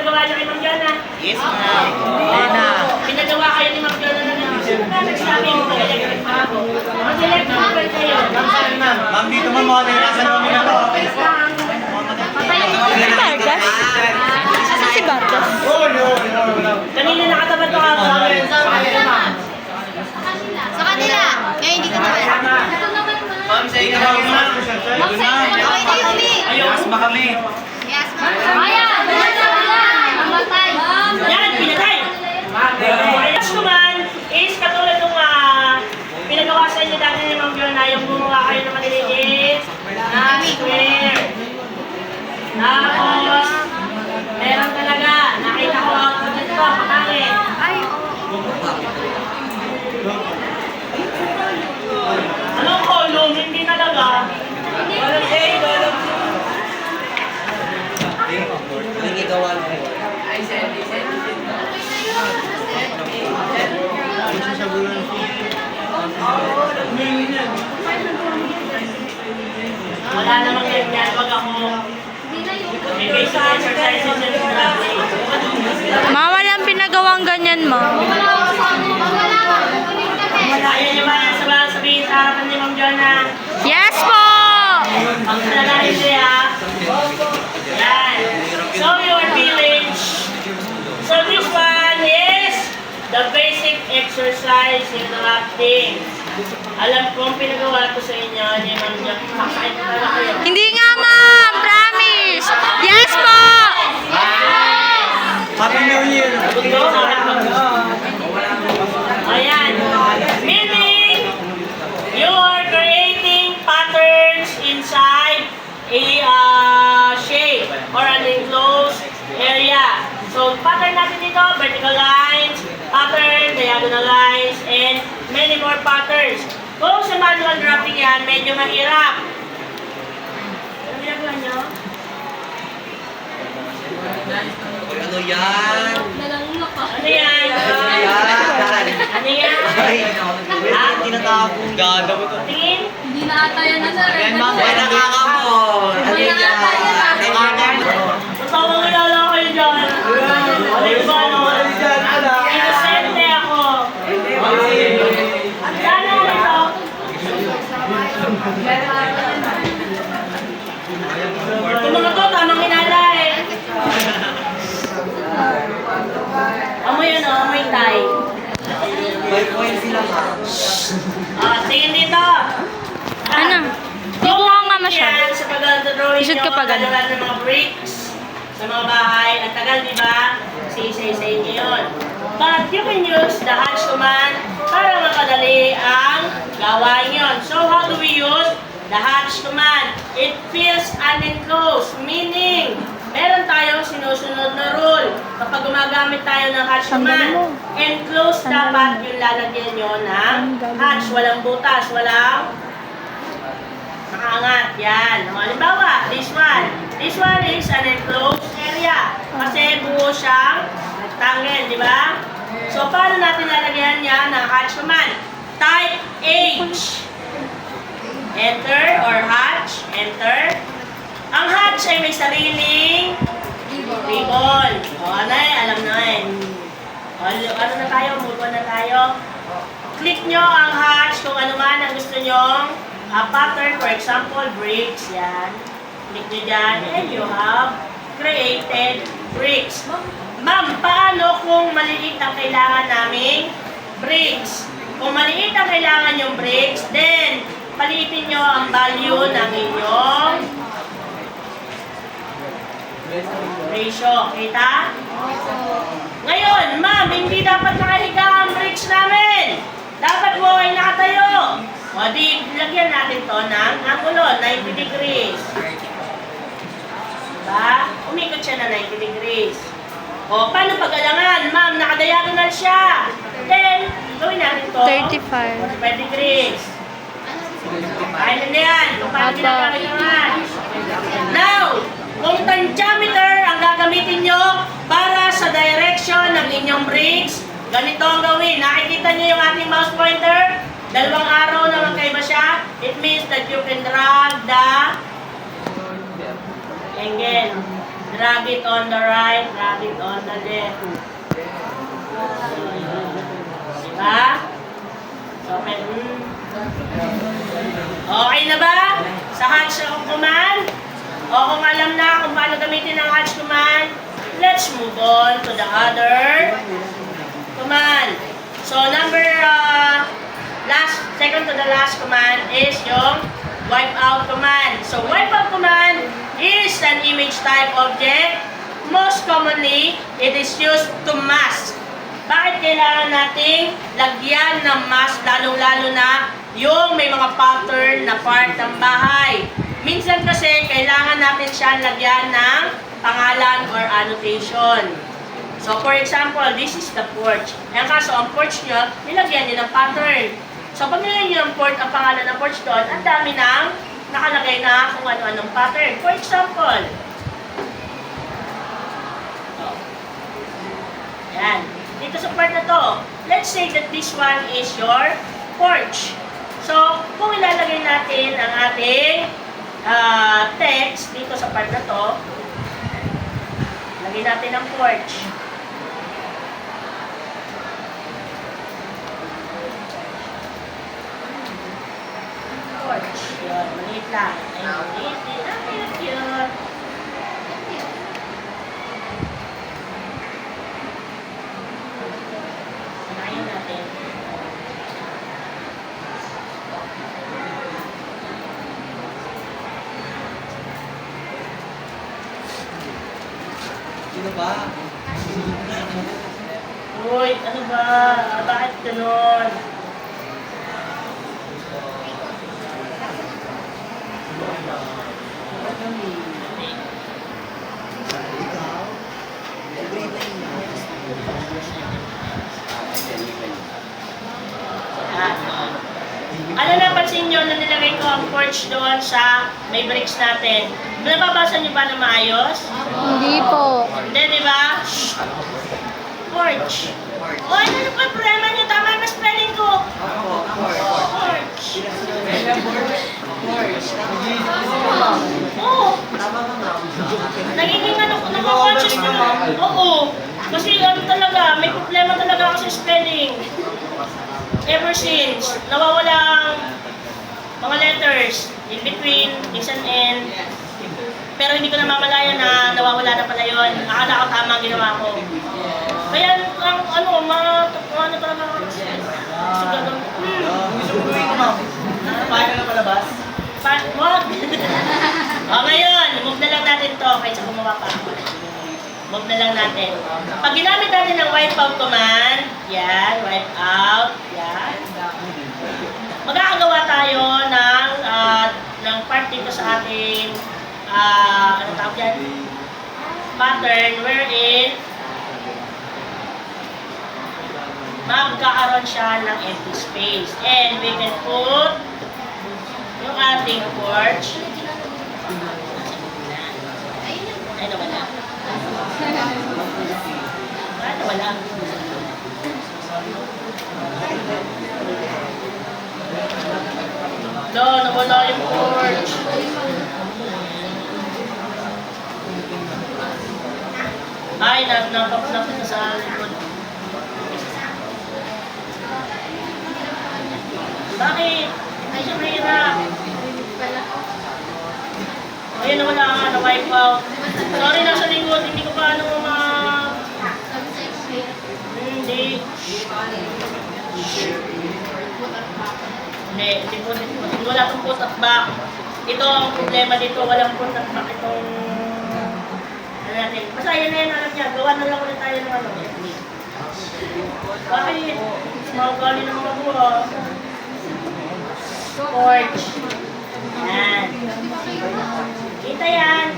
pinagawa niyo kay Ma'am Jonna? Yes, ma'am. Pinagawa kayo ni Ma'am Jonna na nagsabi mo magaling rin pa ako. Mag-elect mo pa kayo. Ma'am, dito ma'am, mga nasa namin na to. Si Vargas? Asa si Vargas? Kanina nakatapat ko ako. Sa kanila. Ngayon dito naman. Ma'am, sa inyo ma'am. Ma'am, sa inyo. Okay na yun, Mi. Ayos ba kami? Yes, ma'am. Ayan! Mamatay! Yan, pinatay! Ayos naman is katulad nung pinagawa sa inyo dati ni Ma'am Jonna, yung gumawa kayo ng maliliit na square. Tapos, meron talaga, nakita ko output nito, patangin. Ay, oo. Anong column? Hindi talaga. Walang A, walang B. Nangigawan ko. Wala namang ganyan, wag ako. May basic exercises and practice. Ma, walang pinagawang ganyan, ma. Ayaw niyo ba yan sabihin sa harapan ni Ma'am Jonna? Yes po! Ang nalalahin siya. Yan. So your village. So this one is the basic exercise in drafting. Alam kong pinagawa ko sa inyo ni Ma'am Jonna. Makakain na talaga kayo. Hindi nga, ma'am! Promise! Yes po! Happy New Year! Ito, ayan. Meaning, you are creating patterns inside a shape or an enclosed area. So, pattern natin dito, vertical lines, pattern, diagonal lines, and many more patterns. Kung sa manual drafting yan, medyo mahirap. Ano ginagawa nyo? Ano yan? Ano yan? Ano yan? Ha? Tinatapong gagawin ko. Tingin? Hindi na ata yan na, sir. Yan ma'am, ay nakakamon. Ano yan? Nakakamon. Matawang kilala kayo dyan. Ano yung ba, no? Inosente ako. Sana ito. Ito mga to, tamang hinala eh. Amoy ano, amoy tay. May point sila ma'am. Tingin dito. Ano? Ikuha nga masyado. Yan, sa pag-drawing Isod ka nyo, pa ganun. dalawa ng mga bricks sa mga bahay. Ang tagal, di ba? Isa-isa inyo yun. But you can use the hatch command para makadali ang gawain yun. So how do we use the hatch command? It feels unenclosed, meaning meron tayong sinusunod na rule. Kapag gumagamit tayo ng hatch command, enclosed dapat yung lalagyan nyo ng hatch. Walang butas, walang nakaangat. Yan. O, halimbawa, this one. This one is an enclosed area. Kasi buo siyang rectangle, di ba? So, paano natin lalagyan yan ng hatch command? Type H. Enter or hatch. Enter. Ang hatch ay may sariling ribbon. O, ano eh, alam na eh. O, ano na tayo? Move on na tayo. Click nyo ang hatch kung ano man ang gusto nyong pattern. For example, bricks. Yan. Click nyo dyan. And you have created bricks. Ma'am, paano kung maliit ang kailangan naming bricks? Kung maliit ang kailangan yung bricks, then paliitin nyo ang value ng inyong ratio. Kita? Ngayon, ma'am, hindi dapat nakahiga ang bricks namin. Dapat mo ay nakatayo. O di, lagyan natin to ng angulo, 90 degrees. Diba? Umikot siya na 90 degrees. O, paano pag-alangan? Ma'am, nakadiagonal siya. Then, gawin natin to. 35. 45 degrees. Kaya na yan. Kung paano ginagamit ang hatch. Now, kung tangentimeter ang gagamitin nyo para sa direction ng inyong bricks, ganito ang gawin. Nakikita nyo yung ating mouse pointer? Dalawang arrow na magkaiba siya. It means that you can drag the angle. Drag it on the right, drag it on the left. Diba? Okay. Okay na ba? Sa hatch command? O kung alam na kung paano gamitin ang hatch command, let's move on to the other command. So second to the last command is yung wipe out command. So wipe out command is an image type object. Most commonly, it is used to mask. Bakit kailangan nating lagyan ng mask, lalong-lalo na yung may mga pattern na part ng bahay? Minsan kasi, kailangan natin siya lagyan ng pangalan or annotation. So, for example, this is the porch. Ayan kaso, ang porch nyo, nilagyan din ng pattern. So, pag nilagyan nyo ang pangalan ng porch doon, ang dami nang nakalagay na kung ano-anong pattern. For example, ayan. Dito sa part na to, let's say that this one is your porch. So, kung ilalagay natin ang ating text dito sa part na to, lagay natin ang porch. Porch. Yun, maliit lang. Ay, maliit din. Cute. Sanayin natin. Sino ba? Uy, ano ba? Bakit ganun? Ano napansin nyo na nilagay ko ang porch doon sa may bricks natin? Nababasa nyo ba na maayos? Hindi po. Hindi, di ba? Porch. O, ano na pa problema nyo? Tama yung spelling ko. Porch. Oo. Nagiging ano ko, nakakonscious ko. Oo. Kasi ano talaga, may problema talaga ako sa spelling. Ever since, nawawala ang mga letters in between, is and N. Pero hindi ko namamalayan na nawawala na pala yun. Akala ko tama ang ginawa ko. Kaya ang ano talaga ako. Gusto gagawin. Gusto mo gawin ko, ma'am? Paano na palabas? Wag! O ngayon, move na lang natin to kaysa gumawa pa ako. Move na lang natin. Pag ginamit natin ng wipe out command, yan, wipe out, yan. Magkakagawa tayo ng part dito sa ating ano tawag yan? Pattern wherein magkakaroon siya ng empty space. And we can put yung ating porch. Ay, nawala. Ay, nawala. No, nawala yung porch. Ay, napapnak na sa likod. Bakit? Ay, siya mahirap. Ayun, nawala nga, na-wipe out. Sorry, nasa likod. Hindi ko pa Hindi. Hindi po. Wala itong put at back. Ito ang problema dito. Walang put at back itong natin. Basta yan na yan, alam niya. Gawa na lang ulit tayo ng ano. Bakit? Mga gali ng mga buha. Porch. Yan. Kita yan.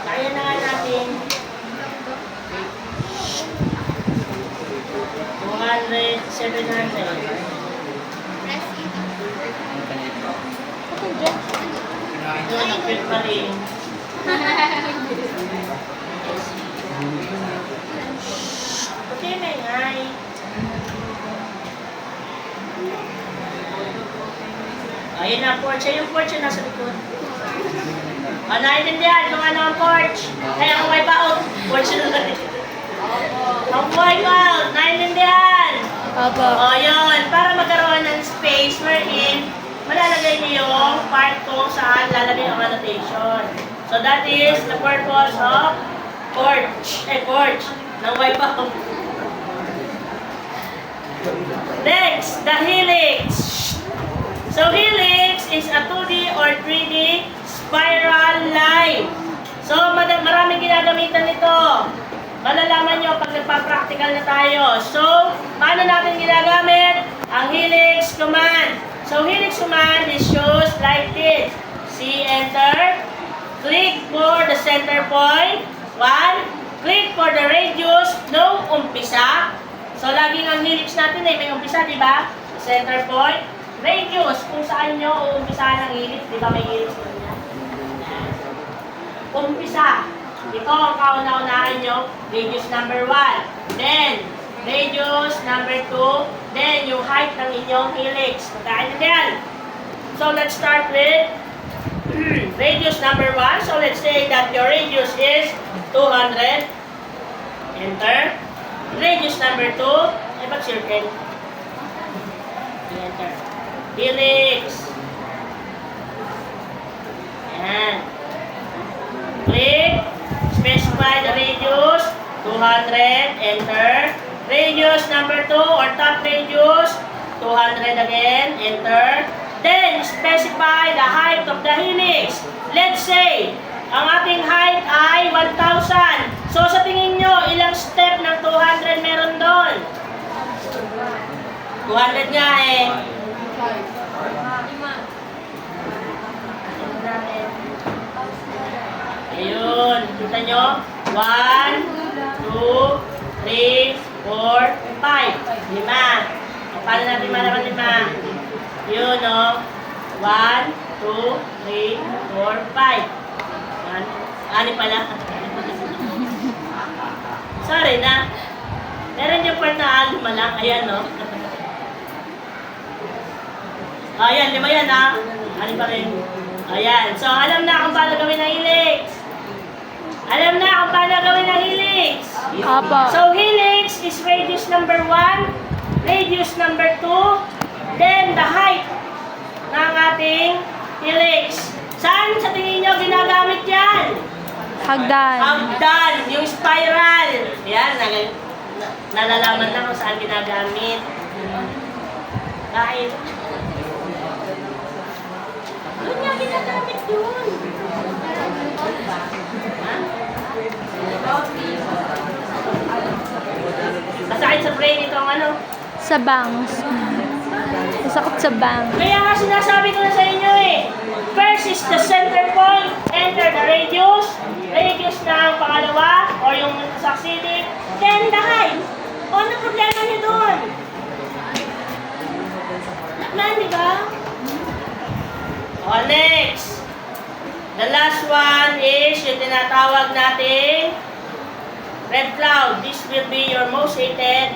Kaya na nga natin. 200, 700. Doon, nag-fit pa rin. Okay, may ngay. Ayun na, porch. Yung porch nasa likod. Naintindihan kung ano ang porch. Ay, ang wipe out. Porch na lang. Ang wipe out. Naintindihan. Opo. O, yun. Para magkaroon ng space wherein malalagay niyo yung part kung saan lalagay ang annotation. So, that is the purpose of porch. Porch. Ng wipe out. Next, the helix. So, helix is a 2D or 3D spiral line. So, maraming ginagamitan nito. Malalaman nyo pag nagpa-practical na tayo. So, paano natin ginagamit? Ang helix command. So, helix command is used like this. C, enter. Click for the center point. 1. Click for the radius. No, umpisa. So, laging ang helix natin ay may umpisa, di ba? Center point. Radius, kung saan nyo uumpisahan ang helix. Di ba may helix na yan? Umpisa. Ito ang kauna-unahan nyo. Radius number 1. Then, radius number 2. Then, yung height ng inyong helix. Magkaintindihan? So, let's start with radius number 1. So, let's say that your radius is 200. Enter. Radius number 2. Ba't circle? Enter. Helix. Ayan. Click. Specify the radius. 200. Enter. Radius number 2 or top radius. 200 again. Enter. Then, specify the height of the helix. Let's say, ang ating height ay 1,000. So, sa tingin nyo, ilang step ng 200 meron doon? 200 nga eh. Ayun. Kita nyo? 1, 2, 3, 4, 5. 5. Paano natin malaman 5? Yun o. 1, 2, 3, 4, 5. 6 pala. Sorry na. Meron yung part na 5 lang. Ayan no. Ayan, 5 yan ha. 6 pa rin. Ayan. So, alam na kung paano gawin ang helix. Alam na kung paano gawin ang helix. Opo. So, helix is radius number 1, radius number 2, then the height ng ating helix. Saan sa tingin nyo ginagamit yan? Hagdan. Hagdan, yung spiral. Yan, nalalaman na kung saan ginagamit. Kahit doon nga ginagamit yun. Ha? Masakit sa brain itong ano? Sa bangs. Masakit sa bang. Kaya nga sinasabi ko na sa inyo eh. First is the center point. Enter the radius. Radius na ang pangalawa or yung succeeding. Then the height. O, ano problema niyo doon? Nakman, di ba? O, next. The last one is yung tinatawag nating red cloud. This will be your most hated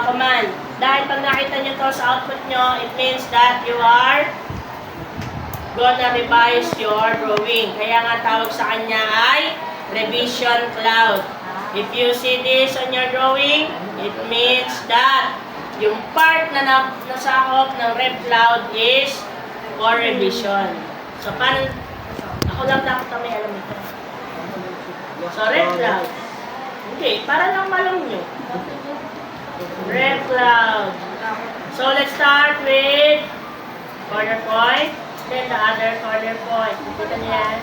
command. Dahil pag nakita nyo to sa output nyo, it means that you are gonna revise your drawing. Kaya nga tawag sa kanya ay revision cloud. If you see this on your drawing, it means that yung part na nasakop ng red cloud is for revision. So, paano? Ako lang dapat may alam ito. So, red cloud. Okay, para lang malam nyo. Red cloud. So, let's start with corner point, then the other corner point. Kita niyo yan?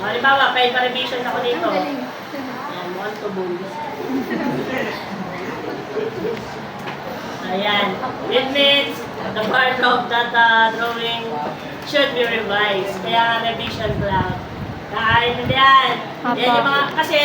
Halimbawa, pa-revision ako dito. Ayan, one to boom. Ayan. It means the part of that drawing should be revised. Kaya revision cloud. Nakaintindihan. Yan yung mga, kasi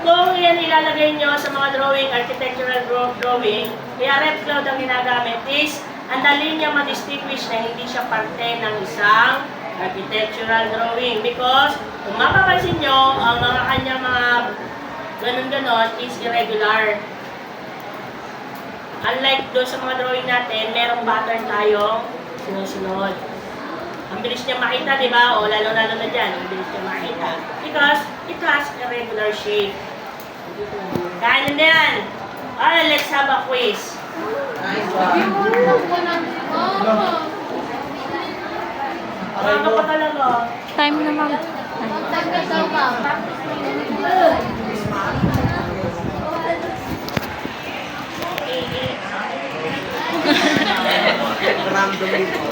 kung yan ilalagay nyo sa mga drawing, architectural drawing, kaya red cloud ang ginagamit is ang dali niya ma-distinguish na hindi siya parte ng isang architectural drawing. Because kung mapapansin nyo, ang mga kanyang mga ganon-ganon is irregular. Unlike doon sa mga drawing natin, merong pattern tayong sinusunod. Ang bilis niya makita, di ba? O lalo-lalo na dyan, ang bilis niya makita. Because it has a regular shape. Kaya na yan. Let's have a quiz. Nice one. Ano pa talaga? Time na, ma'am. Random dito.